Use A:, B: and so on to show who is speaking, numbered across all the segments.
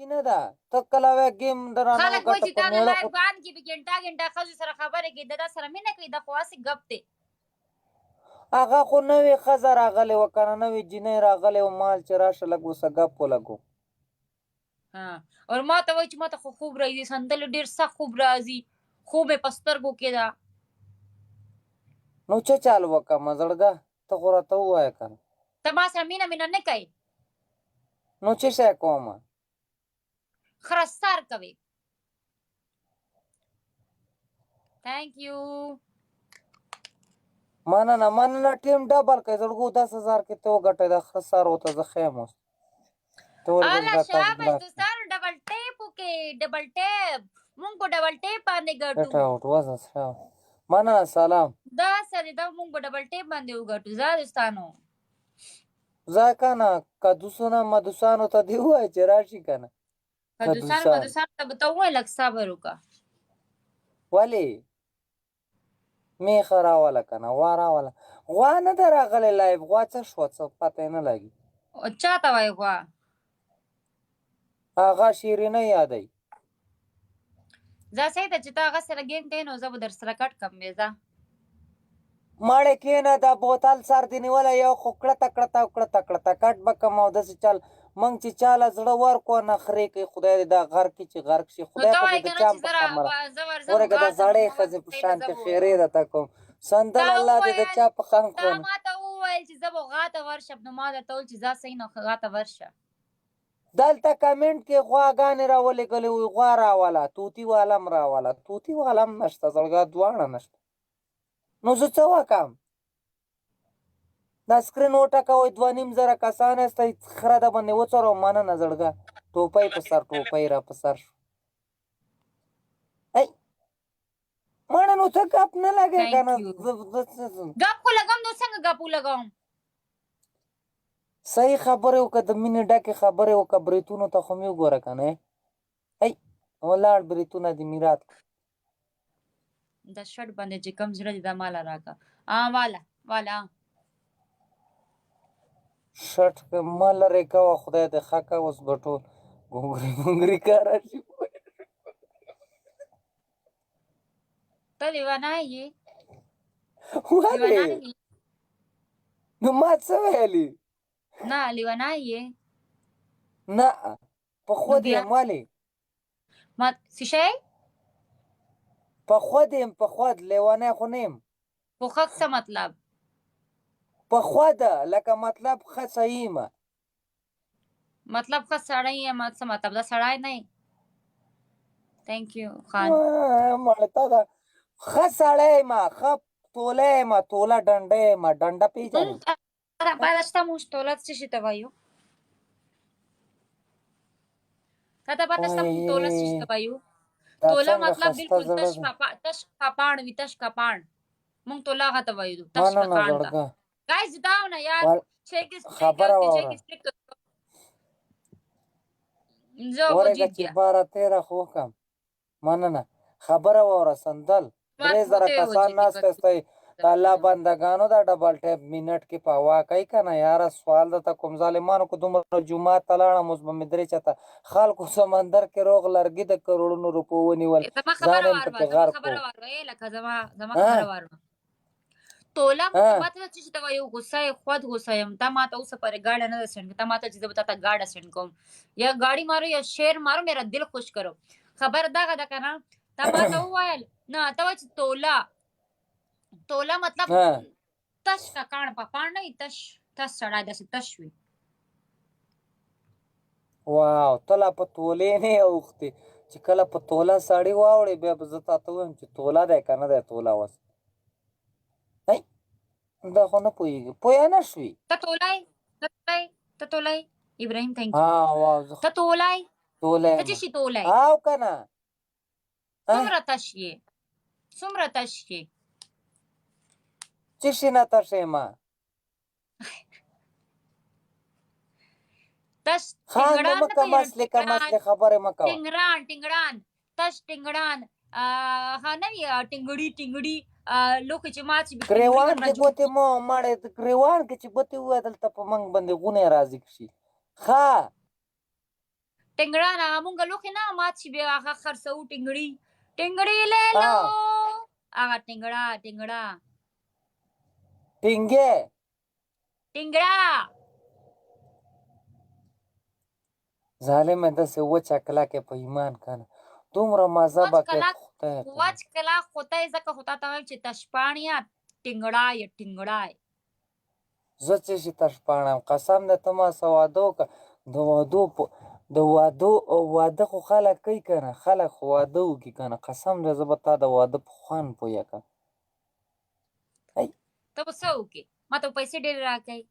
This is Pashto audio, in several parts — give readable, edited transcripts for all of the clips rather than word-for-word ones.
A: کی نه ده ته کله وایې ګیم درانه
B: خلک وایي
A: وګټه
B: چې
A: په
B: دا د
A: مېړه
B: لایف بان کې به ګنټه ښځو سره خبرې کوي د ده سره مینه کوي دا خو هسې ګپ دی
A: هغه خو نوې ښځه راغلې وه که نه نوې جینۍ راغلې وه مال چې راشه لږ ورسه ګپ ولګو
B: او ما ته وایي چې ما ته خو خوب راځي سندلې ډېر سخت خوب راځي خوب یې په سترګو کې ده
A: نو څه چال وکړمه زړګه ته خو راته ووایه که نه
B: ته ما سره مینه نه کوي
A: نو څه شی کومه
B: خرستار کوي تھینک یو
A: مننه ټیم ډبل کوي زړګو 10,000 کې ته وګټئ دا خرسار ورته زه ښیم اوس
B: اله شاباش دوستانو ډبل ټیپ وکړئ ډبل ټیپ مونږ په ډبل ټیپ باندې ګټو
A: مننه سلام
B: دا سره دا مونږ په ډبل ټیپ باندې وګټو ځه دوستانو
A: ځه که نه کدوسونه مدوسانو ته دې ووایه چې راشي که نه
B: کدوسانو ته به ته ووایه لږ صبر وکړه
A: ولې میخه راوله که نه غوا راوله غوا نه ده راغلی لایف غوا څه شوه څه پته یې نه لګي
B: چا ته وایي غوا
A: هغه شیرینه یادوي
B: ځه صحیح ده چې ته هغه سره ګیم کوې نو زه به در سره کټ کړم بې ځه
A: مړې کېنه دا بوتل سر دې نیولی یو خو کړته کټ به کم او داسې چل موږ چې چاله زړه ورکړو نخرې کوي خدای دې دا غرق کړي چې غرق شي خدای په دې د چا په خبره ورکه د زړې ښځې په شان کې خیرې درته کوم سندل الله دې د چا په خم کړو
B: تا ما ته وویل چې زه به غوا ته ورشم نو ما درته وویل چې ځه صحیح نو غوا ته ورشه
A: دلته کمنټ کې غواګانې راولېږلې وي غوا راوله توتي والا هم راوله توتي والا هم نشته زړګه دواړه نشته نو زه څه وکړم دا سکرین وټکوئ 2,500 کسان یاستئ خره د باندې وڅرو مننه زړګه ټوپۍ په سر ټوپۍ را په سر شو مړه نو ته ګپ نه لګې که نه
B: ګپ خو لګوم نو څنګه ګپ ولګوم
A: صحیح خبرې وکړه د مینې ډکې خبرې وکړه بریتونو ته خو مې وګوره که نه ولاړ بریتونه دې میرات
B: دا شرټ باندې چې کم زړه دي دا ماله راکړه والا
A: شرټ ما لرې کوه خدای دې ښه که اوس به ټول ګونګري کاره شي
B: ته لیونی یې
A: ولې نو ما څه ویلي
B: نه لیونی یې
A: نه په خود یم ولې
B: ما څه شی
A: په خود یم په خود لیونی خو نه یم
B: پوښښ څه مطلب
A: په خوده لکه مطلب ښه صحیح یم
B: مطلب ښه سړی یم څه مطلب دا سړی نه تھینک یو خان
A: مړه تا ده ښه سړی یم ښه توله یم توله ډنډه یم ډنډه پېژنې
B: بعد شته موږ توله څه شي ته وایو تا ته پته شته موږ توله څه شي ته وایو توله مطلب بالکل تش کپاڼ وي تش کپاڼ موږ توله هغه ته وایو تش کپاڼ ته guys down yaar check is
A: خبره واوره ورګه چې 12-13 خو کم مننه خبره واوره سندل 3,000 کسان ناست استئ د الله بندګانو دا ډبل ټیپ منټ کې په هوا کوي که نه یاره سوال درته کوم ظالمانو کو دومره جومات ته لاړم اوس به مې درې چته خلکو سمندر کې روغ لرګي د کروړونو روپو ونیول ځان یې پکې غرق کړو
B: توله ما ته چې ته وایو غوسه یې خود غوسه یم تا ما ته اوسه پورې گاډه نه ده سینډ تا ما ته چې زه به تا ته گاډه سینډ کوم یا گاڑی مارو یا شیر مارو میرا دل خوش کرو خبر دغه ده که نه تا ما ته وویل نه ته وایې چې توله مطلب تش ککاڼ پکاڼ نه وي تش سړی داسې تش وي
A: واو ته لا په تولې نه یې اوښتې چې کله په توله سړی واوړې بیا به زه تا ته ووایم چې توله دی که نه دی توله اوس دا خو نه پوهېږي پوه نه شوي
B: ته تولی ابراهیم تھینک یو ته تولی ته چې شي تولی
A: او که نه
B: څومره تش یې
A: چې شي نه تش یم
B: تش
A: خان مه که مسلې خبرې مه کوه
B: ټینګړان تش ټینګړان نه وي ټینګړي لوښي چې مات شي
A: ګریوان کې ګوتې مه مړې ګریوان کې چې ګوتې ووایه دلته په موږ باندې غونی راځي کشي ښه
B: ټنګړه نه مونږ لوښي نه مات شي بیا هغه خرڅوو ټنګړي له لو هغه ټنګړه
A: ټینګه ظالمه داسې وچه کلکې په ایمان کنه دومره مزه به کې خدای کنه.
B: وچ کلا خدای ځکه خو تا ته وایم چې تشپاڼیه ټنګړه
A: زه چې شي تشپاڼم قسم دی ته ما څه واده وکړه د واده خو خلک کوي که نه خلک خو واده وکړي که نه قسم دی زه به تا د واده په خوند پویه کړم
B: ته به څه وکړې ما ته پیسې ډېرې راکوې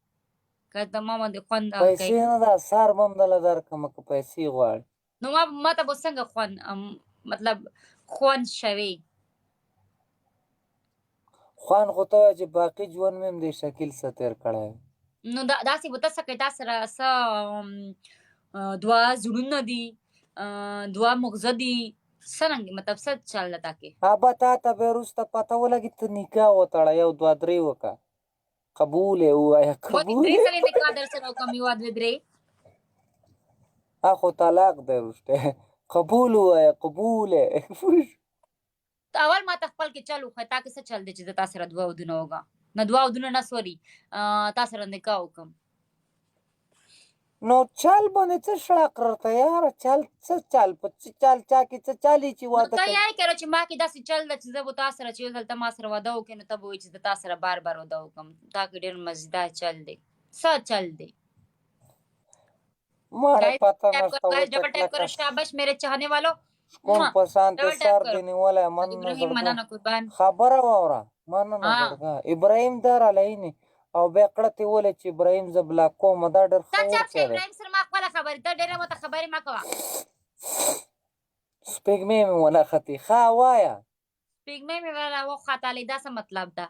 B: که د ما باندې خوند
A: پیسې نه ده سر به هم دله درکړمه که پیسې غواړې
B: نو ما ته به څنګه خوند مطلب خوند شوې
A: خوند خو ته وایه چې باقي ژوند مې هم دې شکیل څه تېر کړی
B: نو داسې به ته څه کوې تا سره څه دوه زړونه دي دوه مغزه دي څرنګه مطلب څه چل ده تا کې
A: ابا تا ته بیا وروسته پته ولګي ته نکاح وتړه یو دوه درې وکړه قبول یې ووایه قبول
B: درې ځلې نکاح در سره وکړم یو دوه درې
A: خو طلاق دی وروسته قبول ووایه قبول یې
B: اول ما ته خپل کې چل وښیه تا کې څه چل دی چې زه تا سره دوه ودونه وکړم نه دوه ودونه نه سوري تا سره نکاح وکړم
A: نو چل باندې څه شړه قرته یاره چل څه چل په څه چل چا کې څه چلي چې واده
B: ته یې کړه چې ما کې داسې چل ده چې زه به تا سره چې یو ځل ته ما سره واده وکړې نو ته به وایې چې زه تا سره بار بار واده وکړم تا کې ډېر مزیدار چل دی څه چل دی
A: ماره پته نشته
B: ڈبل ٹیپ کرو شاباش میرے چاہنے والو
A: کوم پسان ته سر دی نیولی من
B: ابراهیم مننه قربان
A: خبره واوره مننه زړګه ابراهیم در علیه او بیا کړه ته ولې چې ابراهیم زه بلاک کوم دا ډېر ښه
B: تا چپ
A: ورکړی
B: شه ابراهیم سره ما خپله خبرې ته ډېره ماته خبرې مه کوه
A: سپېږمۍ مې ونښتې ښه وایه
B: سپېږمۍ مې وخوتلې دا څه مطلب ده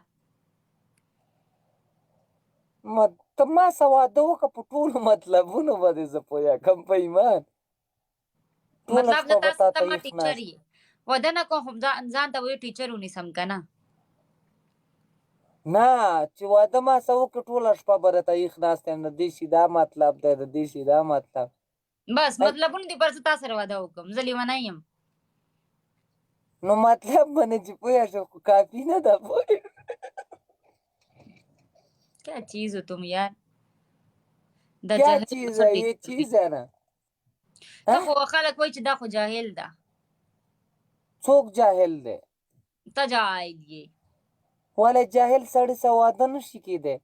A: ته ما څه واده وکړه په ټولو مطلبونو باندې زه پوهېږم په ایمان
B: مطلب د تاسو ته ما ټیچر یې واده نه کوم خو ځان ته وایو ټیچر ونیسم که نه
A: نه چې واده ما څه وکړه ټوله شپه به درته ایښ ناست یم د دې شي دا مطلب دی د دې شي دا مطلب
B: بس مطلبونه دې پر زه تا سره واده وکړم زه لیونی یم
A: نو مطلب باندې چې پوهه شو خو کافي نه ده پوهې
B: क्या चीज हो तुम यार
A: क्या चीज है ये चीज है ना
B: ته خو خلک وایي چې دا خو جاهل ده
A: څوک جاهل دی
B: ته جاهل یې
A: ولې جاهل سړی څه واده نشي کېدی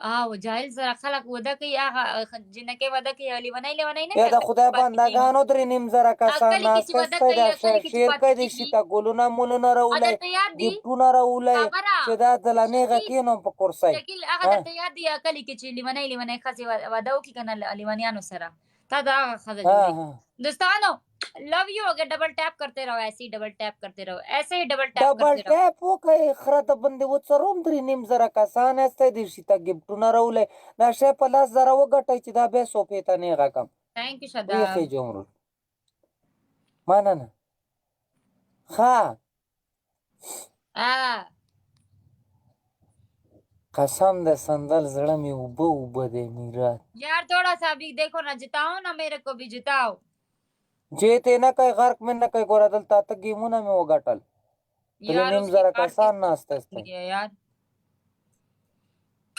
B: او جاهل سره خلک واده کوي هغه جنکۍ واده کوي لیونی نه
A: یا د خدای بندګانو 3.5 کسان ناسته ستی دا شیر کوي د شي ته ګلونه مولونه راولی ګفټونه راولی چې دا دلنېغه کېنم په کرسۍ
B: هغه درته یاد دی کلي کې چې لیونی ښځې واده وکړي که نه لیونیانو سره تا د هغه ښځه جوړې دوستانو लव यू अगर डबल टैप करते रहो ऐसे ही डबल टैप करते रहो ऐसे ही double tap
A: double tap وکړئ خره د بندې وڅروم 3.5 کسان هستی د شي ته ګفټونه راولی دا شی په 10,000 وګټئ چې دا بیا صوفې ته نیغه کړم
B: thank you شدا
A: بیخي جمرو مننه ښه قسم د سندل زړه مې اوبه دی میرات
B: यार थोड़ा सा भी देखो ना जिताओ ना मेरे को भी जिताओ
A: جیتے نه کوي غرق مې نه کوي ګوره دلته اته ګیمونه مې وګټل 3.5 کسان ناسته استه
B: यार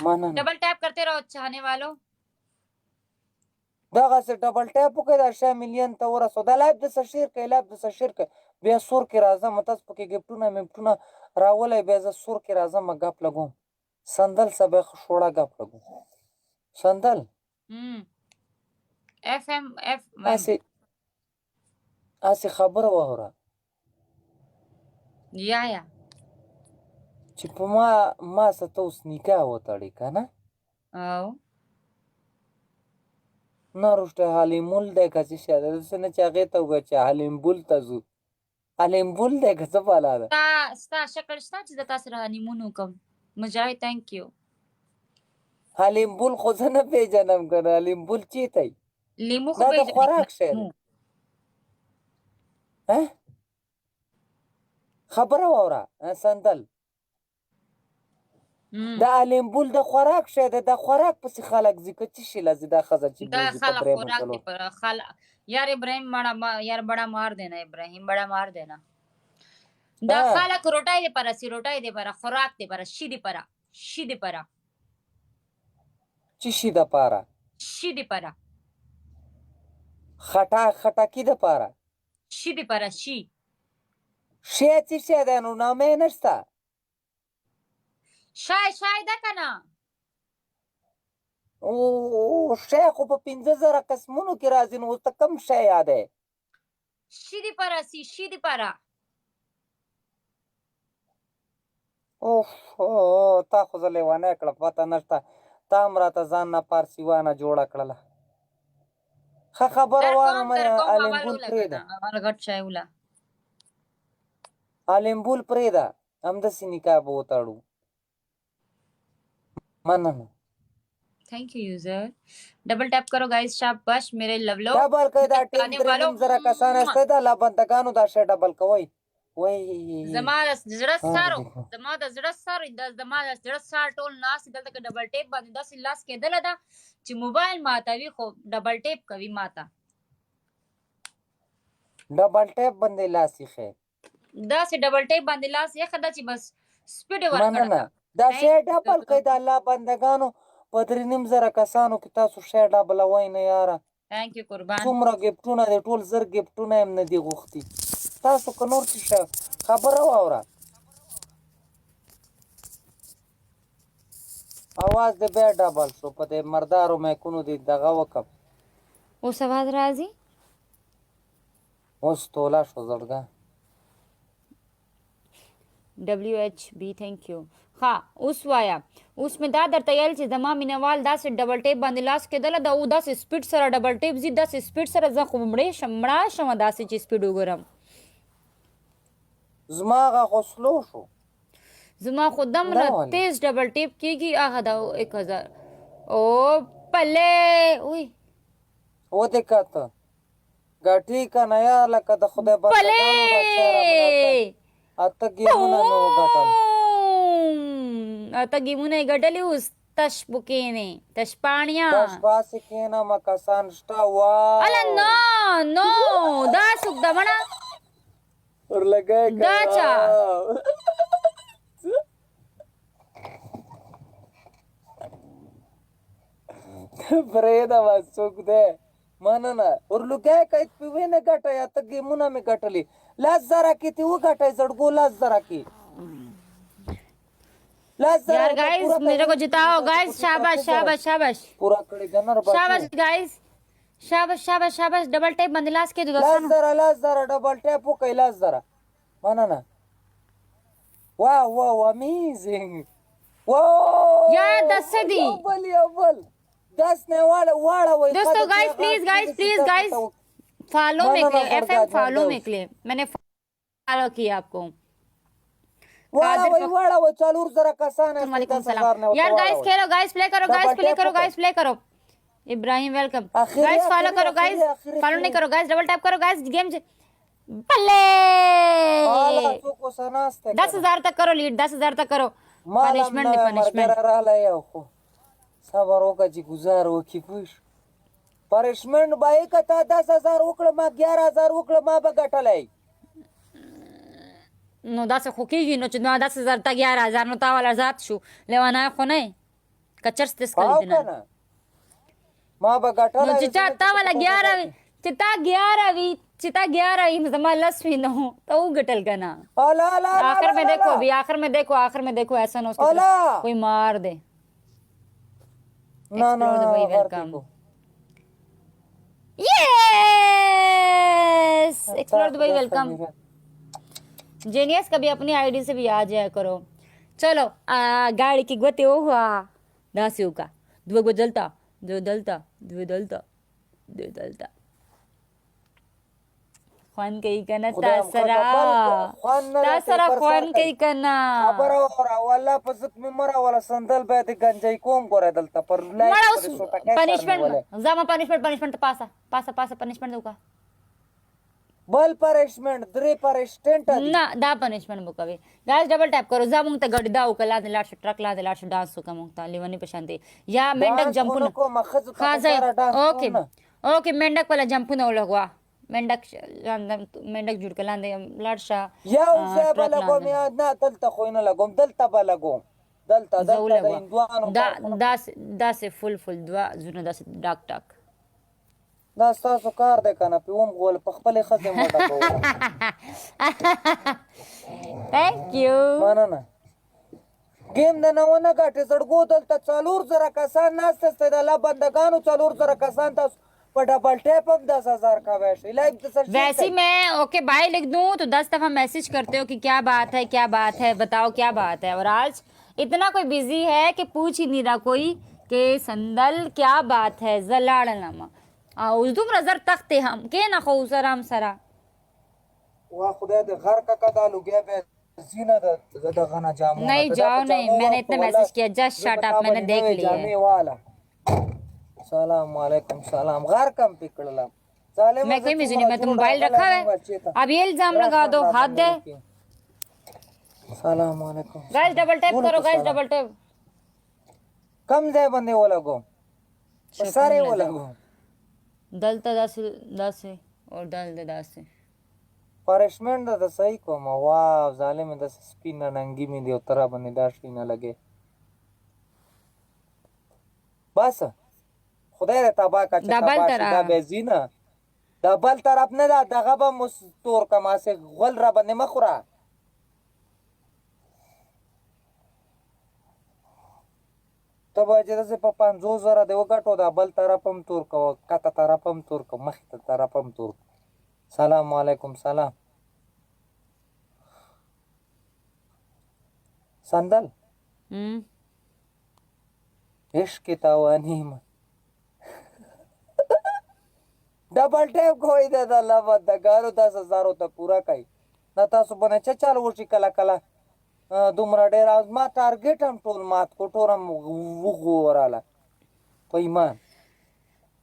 A: مننه
B: डबल टैप करते रहो चाहने वालों
A: دغسې ډبل ټیپ وکړئ دا 6 ملیون ته ورسو دا لایف دسه شیر کوئ لایف دسه شیر کوئ بیا سور کې راځم تاسو پکې ګفټونه مفټونه راولی بیا زه سور کې راځم ګپ لګوم سندل څه بیا شوړه ګپ لګوم سندل هسې خبره واوره
B: یا
A: چې په ما څه ته اوس نکاح وتړې که نه
B: او
A: نه رشته حلیمول دی که څه شی ده داسې نه چې هغې ته وګوره چې حلیمبول ته ځو حلیمبول دی که څه بلا ده
B: ستا شکل شته چې زه تا سره هنیمون وکړم مجاهد تھینک یو
A: حلیمبول خو زه نه پېژنم که نه حلیمبول چېرته وي
B: لیمو
A: دا د خوراک شی دی خبره واوره سندل د الیمبول د خوراک شه د خوراک پسې خلک ځکه چې شي لازم دا خزه چې
B: دا
A: بوزي
B: خلق
A: پدرې
B: خوراک
A: مسلو
B: دے پر خلق یار ابراہیم یار بڑا مار دینا ابراہیم بڑا مار دینا دا خلق روٹای دے پر سی روٹای دے پر خوراک دے پر شی دے پر
A: چې شي د پاره
B: شی دے پر
A: خټکی د پاره
B: شی دے پر شی
A: شی چې شي د نو نامې نشته
B: شای دا کنا
A: او شی خو په 15000 قسمونو کې راځي نو ته کم شی یادې
B: شی دے پر
A: اوف تا خو زه لیوانه کړه پته نشته تا هم راته ځان نه پارسیوانه جوړه کړله ښه خبره وانه من الیمبول پرېږده الیمبول پرېږده همداسې نکاح به وتړو مننه
B: thank you user double tap करो गाइस शाबाश मेरे लवलो
A: ډبل کوي دا ټیم 3000 کسان استه دا لا بندگانو دا شی ډبل کوي وای
B: زما د زړه سر ټول ناس دلته کې ډبل ټیپ باندې داسې لاس کېدل دا چې موبایل ماتوي خو ډبل ټیپ کوي ماته
A: ډبل ټیپ باندې لاسي خې
B: داسې ډبل ټیپ باندې لاس یې خدا چې بس سپیډ ورکړه
A: دا شی ډبل کوي دا الله بندگانو په 3000 کسانو کې تاسو شی ډبل وای نه یاره
B: ثانک یو قربان
A: څومره ګفټونه دي ټول زر ګفټونه هم نه دي غوښتي تاسو که نور څه خبره واوره आवाज دې بیا ډبل شو په دې مردارو میکونو دې دغه وکم
B: اوس आवाज راځي
A: اوس تولا شو زړګه
B: WHB थैंक यू ها اوس وایا اوس مې دا درته ویل چې زما مینوال داسې ډبل ټیپ باندې لاس کېدله دا او داسې سپیډ سره ډبل ټیپ زی داسې سپیډ سره زه خو مړه شم داسې چې سپیډ وګورم
A: زما غو سلو شو
B: زما خودم نه تیز ډبل ټیپ کیږي هغه دا 1000 او پله وای
A: و دې کاته ګټی کنه یا لکه د خدای بندگانو د شهر اته گیمونه نو غټل
B: اته گیمونه غټلی اوس تش بوکینه تش پانیا
A: تش باسکینه مکسان شتا وا
B: الا نو دا سوک دمنا
A: ور لګای
B: دا چا
A: فريده واسوک ده مننه ور لګای کای په نه غټه یا ته گیمونه می غټلی لاس زرا کی تی و غټه زړګو لاس زرا کی
B: यार गाइस मेरे को जिताओ गाइस शाबाश
A: पूरा कड़ी जनर बात
B: शाबाश गाइस शाबाश डबल टैप बंदलास के दो
A: लास जरा डबल टैप को कैलास जरा माना वाव अमेजिंग वाव
B: यार 10 से दी
A: अव्वल 10 ने वाला वही
B: दोस्तों गाइस फॉलो में क्लिक एफएम फॉलो में क्लिक मैंने फॉलो किया आपको
A: वाला वो चालू जरा कसान है
B: यार गाइस खेलो गाइस प्ले करो इब्राहिम वेलकम गाइस फॉलो करो गाइस फॉलो नहीं करो गाइस डबल टैप करो गाइस गेम बल्ले 10,000 तक करो लीड 10,000 तक करो पनिशमेंट
A: सबर होगा जी गुजार हो की खुश पनिशमेंट बाई का 10,000 उकड़ मा 11,000 उकड़ मा बगटलाई
B: نو داسې خو کېږي نو چې 10,000 تا 11,000 نو تا والا ذات شو لیوانه خو نه کچرس تس کړی دی نه
A: ما به ګټل
B: نو چې تا والا 11 چې تا 11 وي زما لس وي نو ته وګټل که نه آخر में देखो ऐसा ना उसकी कोई मार दे yes explore Dubai welcome genius कभी अपनी आईडी से भी आ जाया करो चलो गाड़ी की गोते हुआ दासियों का दो दलता خوان کوي کنه تاسره خوان کوي کنه
A: خبر اورا والله پزت می مرا ولا سندل به د گنجای کوم ګره دلته پر لایک
B: پنیشمنت زما پنیشمنت پاسا پنیشمنت دوکا
A: بل پرشمنت درې پرشتنټ دي
B: نه دا پنشمنت مو کوي ګایز ډبل ټاپ کرو ځه مونږ ته ګډ دا وکړه لاندې لاړ شو ټرک لاندې لاړ شو ډانس وکړه مونږ ته لیونی په شان دی یا منډک جمپونه اوکې اوکې منډک ولا جمپونه ولګوا منډک جوړ کړه لاندې لاړ شه
A: یو ځای به لګوم یا نه دلته خو نه لګوم دلته به لګوم دلته د هندوانو
B: داسې فل دوه زونه داسې ډاک ټاک
A: دا ستاسو کار دی که نه پې ومغول په خپلې ښځې مه ډکوله
B: تھینک یو
A: مننه ګیم د نه ونه ګټې زړګو دلته 4000 کسان ناست دی د الله بندگانو 4000 کسان تاسو په ډبل ټیپ هم 10,000 کا ویسے لائف
B: वैसे मैं ओके बाय लिख दूं तो 10 दफा मैसेज करते हो कि क्या बात है बताओ क्या बात है और आज इतना कोई बिजी है कि पूछ ही नहीं रहा कोई कि संदल क्या बात है जलाड़नामा उस दुम नजर तख्ते हम के ना खो सराम सरा
A: वा खुदा दे घर का कदा लुगिया बे जीना द गना जामो
B: नहीं जाओ नहीं मैंने इतना मैसेज किया जस्ट शट अप मैंने देख लिया है
A: सलाम वालेकुम सलाम घर कम पिकड़ला साले
B: मैं कोई मिजनी मैं तो मोबाइल रखा है अब ये इल्जाम लगा दो हाथ दे
A: सलाम वालेकुम
B: गाइस डबल टैप करो गाइस डबल टैप
A: कम दे बंदे वो लगो सारे वो लगो
B: दल तो 10 और दल दे 10
A: पनिशमेंट द सही को वाह जाले में 10 स्पिन नंगी में दे उतरा बने दाश ना लगे बस خدای دې تبا کا چې دا بنزینه دبل طرف نه دا دغه به مستور کما سه غل را باندې مخوره تبا چې دسه په 50,000 دی وګټو دا بل طرف هم تور کو کته طرف هم تور کو مخ ته طرف هم تور سلام علیکم سلام سندل عشق توانیم डबल टैप कोई दे द الله बदगारो 10,000 ته پورا کوي دا تاسو باندې چې چالو وشي کلا کلا دومره ډیر از ما ټارګټ هم ټول مات کو ټورم وګوراله په ایمان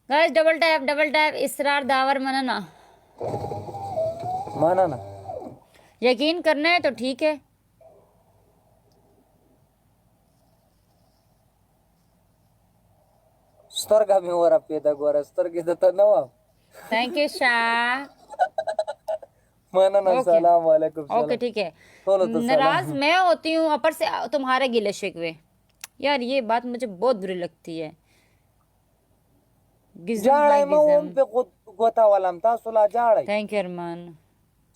B: गाइस डबल टैप इसरार दावर मनना यकीन करना है तो ठीक है
A: سترګه مې ورا پیدا ګوره سترګې د ته نو
B: थैंक यू शाह
A: माना सलाम वालेकुम सलाम
B: ओके ठीक है नाराज मैं होती हूँ ऊपर से तुम्हारे गिले शिकवे यार ये बात मुझे बहुत बुरी लगती है
A: जाड़े में उन पे गोता वाला हम तासु ला जाड़े
B: थैंक यू अरमान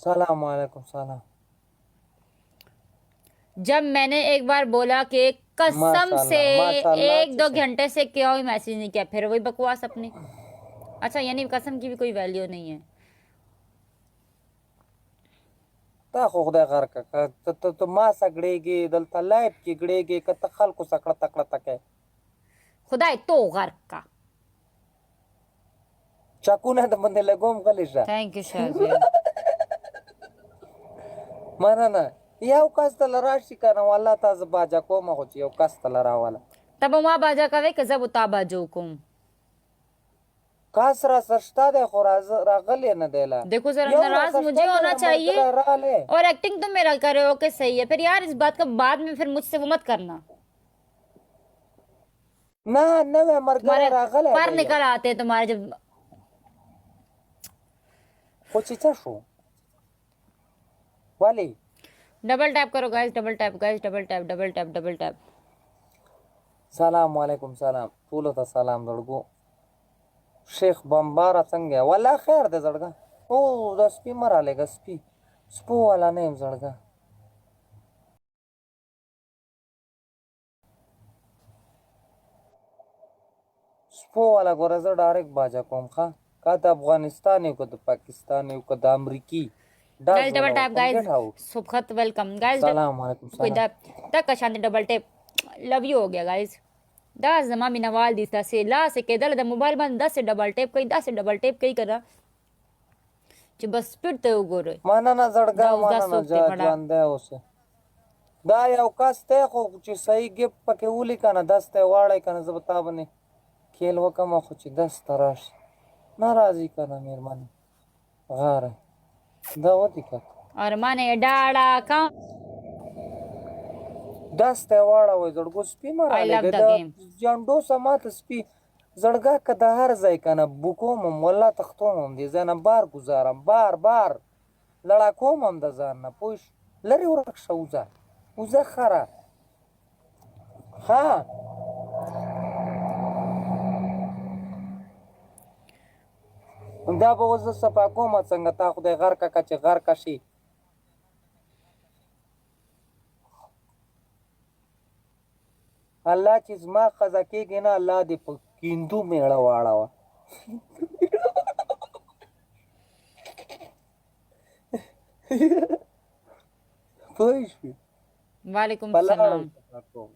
A: सलाम वालेकुम सलाम
B: जब मैंने एक बार बोला कि कसम से 1-2 घंटे से क्यों ही मैसेज नहीं किया फिर वही बकवास अपनी अच्छा यानी कसम की भी कोई वैल्यू नहीं है
A: تا خو خدای غر کا ته ما سګړېږي دلته لایف کې ګړېږي کته خلکو سکړه تکړه تکه
B: خدای تو غر کا
A: چاکونه د باندې لګوم غلی شه
B: थैंक यू शाजी
A: مننه یو کس ته راشي کنه والله تاسو باجا کوم خو یو کس ته راواله
B: तब ما बाजा कवे कि जब उता बाजो कुम
A: कासरा सस्ता दे खुराज रागले न देला
B: देखो जरा नाराज मुझे होना चाहिए और एक्टिंग तो मेरा कर रहे हो कि सही है फिर यार इस बात का बाद में फिर मुझसे वो मत करना
A: ना न मैं मर गया रागले
B: पर निकल आते तुम्हारे जब
A: कुछ छो वाली
B: डबल टैप करो गाइस डबल टैप
A: सलाम वालेकुम सलाम फूलो ता सलाम दड़गो शेख बम्बारा څنګه ولا خیر دې زړګا او د سپی مراله ګ سپی سپو والا نه زړګا سپو والا ګور زړ ډایرک باجا کوم ښا کا د افغانستان یو کو د پاکستان یو کو د امریکي
B: गाइस डबल टैप गाइस सुखत वेलकम गाइस
A: सलाम वालेकुम
B: कोई तक का शांति डबल टैप लव यू हो गया गाइस 10 जमा में नवाल दी से ला से के दल द मोबाइल बंद 10 से डबल टैप कई करा چې बस पिटते وګوره
A: माना ना زړګا माना ना ځان ده اوسه دا یو کس ته خو چې صحیح ګپ پکې ولي کنه 10 ته واړی کنه زبتا باندې کېل وکم خو چې 10 تراش ناراضي کنه مهرباني غاره دا ودی که
B: ارمان ډاړه کا
A: داسته واړوي زړګو سپي مه
B: I love
A: رالېږه
B: the
A: د
B: game.
A: جانډو سماته سپي زړګه که د هر ځای که نه بوکومم والله تختومم دې ځای نه بار ګزارم بار لړاکومم د ځان نه پوه شو لرې ورک شه وځه خره ها دا به اوس زه صفا کومه څنګه تا خدای غرقه که چې غرقه شي الله چې زما ښځه کېږي نه الله دې په کیندو میړه واړوه پوه شوې
B: وعلیکم
A: په لاره
B: السلام
A: صفا کوم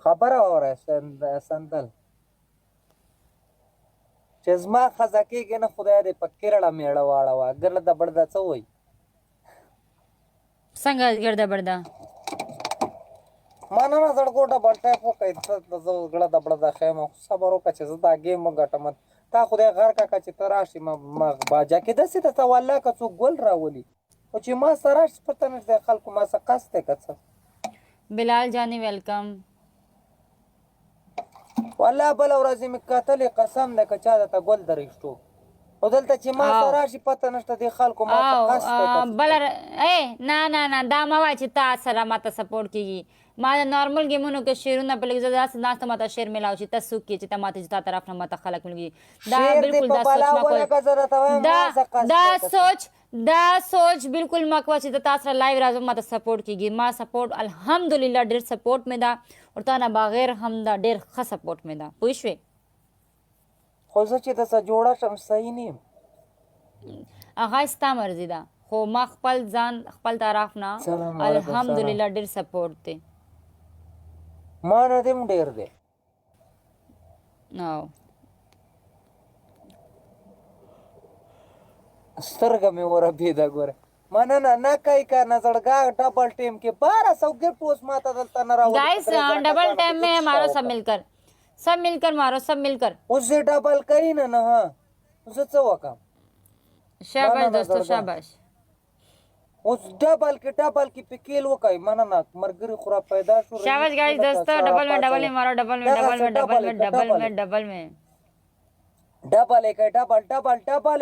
A: خبره واوره سندل چې زما ښځه کېږي نه خدای دې په کیرړه میړه واړوه ګرده بړده څه وایي
B: څنګه ګرده برده
A: مننه زړګو ډبل ټایپ وکړئ ته زه زړه د بړده ښیم صبر وکړه چې زه دا ګیم وګټم تا خدای غرقه که چې ته راشې باجا کې داسې درته والله که څوک ګل راولي خو چې ما سره راشي پته نشته خلکو ما څه قصد دی که څه
B: بلال جانی ویلکم
A: والله بله ورځ مې کتلې قسم دی که چا درته ګل درېښتو خو دلته چې ما سره راشي پته نشته دې خلکو ما څه قصد دی که څه
B: بل نه دا ما وای چې تا سره ماته سپورټ کیږي ما د نارمل گیمونو کې شیرونه په لګ زړه ناست ماته شیر ملاو شي تاسو کې چې ته ماته جتا طرف نه ماته خلک ملګي دا بالکل دا سوچ بالکل ما کو چې تاسو سره لایو راځم ماته سپورټ کیږي ما سپورټ الحمدلله ډیر سپورټ مې دا او تا نه بغیر هم دا ډیر ښه سپورټ مې دا پوه شوې
A: خو زه چې دسه جوړه شم صحیح نه یم
B: هغه ستا مرضي ده خو ما خپل ځان خپل طرف نه الحمدلله ډیر سپورټ دی
A: ما نه دې ډېر دی سترګه مې وربېده ګوره مننه نه کوي که نه زړګا ډبل ټیم کې 1200 गिफ्ट اوس माता دلته نه راوړي
B: गाइस डबल टाइम में हमारा सब मिलकर मारो सब मिलकर
A: اوس ډبل کوي نه ها زه څه وکم
B: शाबाश दोस्तों शाबाश
A: اوس ډبل کې پکیل وکای مننه مرګري خورا پیدا شو
B: शाबाश गाइस दोस्तों डबल में मारो डबल में